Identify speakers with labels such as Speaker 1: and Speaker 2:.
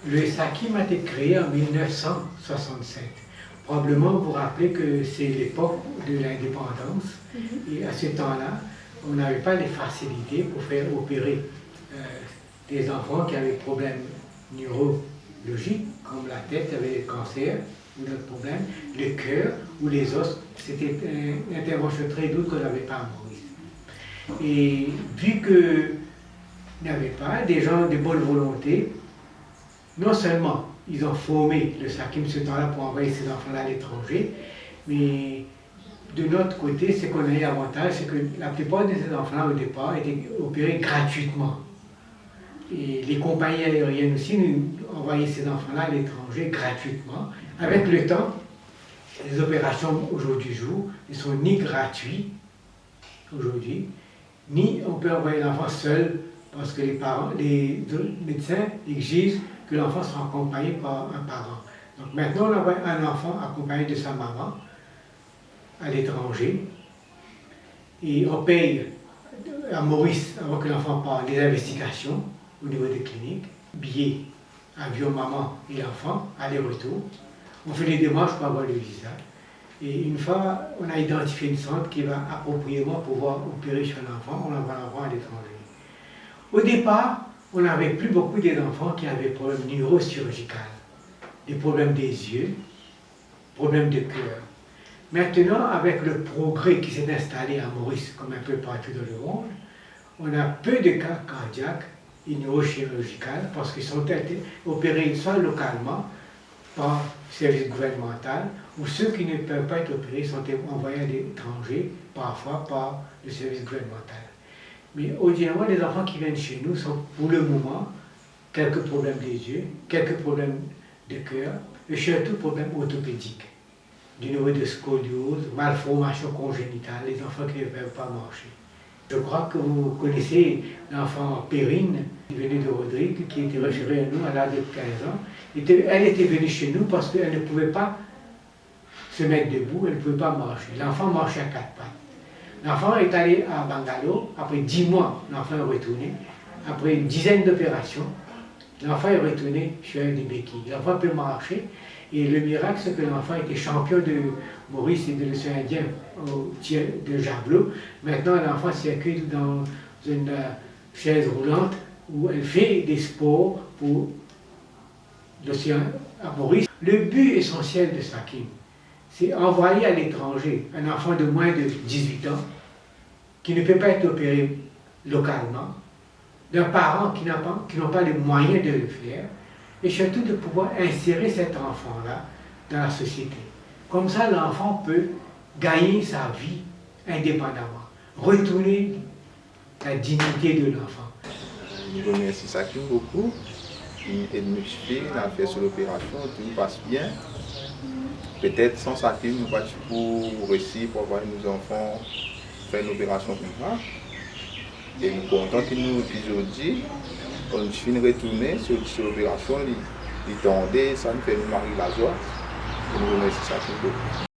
Speaker 1: Le SACIM a été créé en 1967. Probablement, vous vous rappelez que c'est l'époque de l'indépendance. Et à ce temps-là, on n'avait pas les facilités pour faire opérer des enfants qui avaient des problèmes neurologiques, comme la tête avait des cancers ou d'autres problèmes, le cœur ou les os. C'était une intervention très douce qu'on n'avait pas à Maurice. Et vu qu'il n'y avait pas des gens de bonne volonté, non seulement ils ont formé le SACIM ce temps-là pour envoyer ces enfants-là à l'étranger, mais de notre côté, ce qu'on a eu avantage, c'est que la plupart de ces enfants-là au départ étaient opérés gratuitement. Et les compagnies aériennes aussi nous envoyaient ces enfants-là à l'étranger gratuitement. Avec le temps, les opérations au jour du jour ne sont ni gratuites aujourd'hui, ni on peut envoyer l'enfant seul parce que les médecins exigent que l'enfant soit accompagné par un parent. Donc maintenant, on envoie un enfant accompagné de sa maman à l'étranger et on paye à Maurice, avant que l'enfant parte, des investigations au niveau des cliniques, billets, avion, maman et l'enfant, aller-retour. On fait les démarches pour avoir le visa. Et une fois, on a identifié une centre qui va appropriément pouvoir opérer sur l'enfant, on envoie l'enfant à l'étranger. Au départ, on n'avait plus beaucoup d'enfants qui avaient des problèmes neurochirurgicaux, des problèmes des yeux, problèmes de cœur. Maintenant, avec le progrès qui s'est installé à Maurice, comme un peu partout dans le monde, on a peu de cas cardiaques et neurochirurgicaux parce qu'ils sont opérés soit localement par service gouvernemental ou ceux qui ne peuvent pas être opérés sont envoyés à l'étranger, parfois par le service gouvernemental. Mais ordinairement, les enfants qui viennent chez nous sont pour le moment quelques problèmes des yeux, quelques problèmes de cœur et surtout problèmes orthopédiques, du niveau de scoliose, malformation congénitale, les enfants qui ne peuvent pas marcher. Je crois que vous connaissez l'enfant Perrine, qui venait de Rodrigue, qui était référée à nous à l'âge de 15 ans. Elle était venue chez nous parce qu'elle ne pouvait pas se mettre debout, elle ne pouvait pas marcher. L'enfant marchait à quatre pattes. L'enfant est allé à Bangalore, après 10 mois, l'enfant est retourné. Après une dizaine d'opérations, l'enfant est retourné sur des béquilles. L'enfant peut marcher. Et le miracle, c'est que l'enfant était champion de Maurice et de l'océan Indien au tir de javelot. Maintenant, l'enfant circule dans une chaise roulante où elle fait des sports pour l'océan à Maurice. Le but essentiel de SACIM, c'est envoyer à l'étranger un enfant de moins de 18 ans qui ne peut pas être opéré localement, d'un parent qui n'ont pas les moyens de le faire, et surtout de pouvoir insérer cet enfant-là dans la société. Comme ça, l'enfant peut gagner sa vie indépendamment, retourner la dignité de l'enfant.
Speaker 2: Je remercie SACIM beaucoup. Il nous suit, il a fait sur l'opération, tout passe bien. Peut-être sans SACIM, nous pas pour réussir pour avoir nos enfants faire une opération comme ça. Et nous sommes contents qu'il nous aujourd'hui, quand nous finissons de retourner sur l'opération, il tendait, ça nous fait nous marier la joie. Et nous remercions SACIM beaucoup.